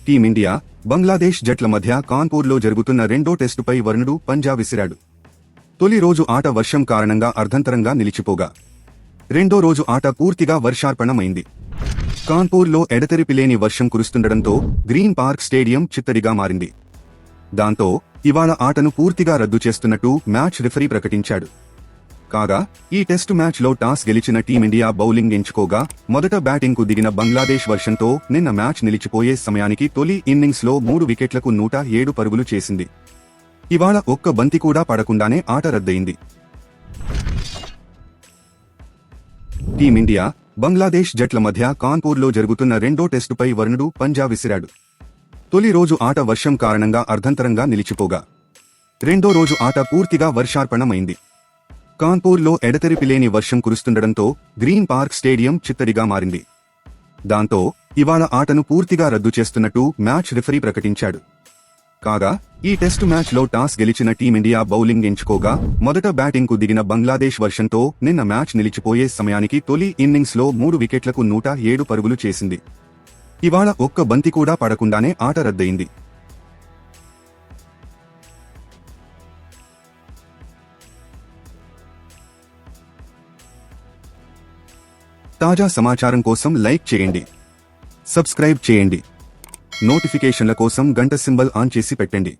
Team India, Bangladesh జట్ల మధ్య కాన్పూర్లో జరుగుతున్న రెండో టెస్టుపై వరుణుడు పంజా విసిరాడు. తొలి రోజు ఆట వర్షం కారణంగా అర్ధంతరంగా నిలిచిపోగా, రెండో రోజు ఆట పూర్తిగా వర్షార్పణమైంది. కాన్పూర్లో ఎడతెరిపిలేని వర్షం కురుస్తుండటంతో గ్రీన్ పార్క్ స్టేడియం చిత్తడిగా మారింది. దాంతో ఇవాళ ఆటను పూర్తిగా రద్దు చేస్తున్నట్టు మ్యాచ్ రిఫరీ ప్రకటించాడు. కాగా ఈ టెస్టు మ్యాచ్లో టాస్ గెలిచిన టీమిండియా బౌలింగ్ ఎంచుకోగా, మొదట బ్యాటింగ్కు దిగిన బంగ్లాదేశ్ వర్షంతో నిన్న మ్యాచ్ నిలిచిపోయే సమయానికి తొలి ఇన్నింగ్స్లో 3 వికెట్లకు 107 పరుగులు చేసింది. ఇవాళ ఒక్క బంతి కూడా పడకుండానే ఆట రద్దయింది. టీమిండియా, బంగ్లాదేశ్ జట్ల మధ్య కాన్పూర్లో జరుగుతున్న రెండో టెస్టుపై వరుణుడు పంజా విసిరాడు. తొలి రోజు ఆట వర్షం కారణంగా అర్ధంతరంగా నిలిచిపోగా, రెండో రోజు ఆట పూర్తిగా వర్షార్పణమైంది. కాన్పూర్లో ఎడతెరిపిలేని వర్షం కురుస్తుండటంతో గ్రీన్ పార్క్ స్టేడియం చిత్తడిగా మారింది. దాంతో ఇవాళ ఆటను పూర్తిగా రద్దు చేస్తున్నట్టు మ్యాచ్ రిఫరీ ప్రకటించాడు. కాగా ఈ టెస్టు మ్యాచ్లో టాస్ గెలిచిన టీమిండియా బౌలింగ్ ఎంచుకోగా, మొదట బ్యాటింగ్కు దిగిన బంగ్లాదేశ్ వర్షంతో నిన్న మ్యాచ్ నిలిచిపోయే సమయానికి తొలి ఇన్నింగ్స్లో 3 వికెట్లకు 107 పరుగులు చేసింది. ఇవాళ ఒక్క బంతి కూడా పడకుండానే ఆట రద్దయింది. తాజా సమాచారం కోసం లైక్ చేయండి, సబ్స్క్రైబ్ చేయండి, నోటిఫికేషన్ల కోసం గంట సింబల్ ఆన్ చేసి పెట్టండి.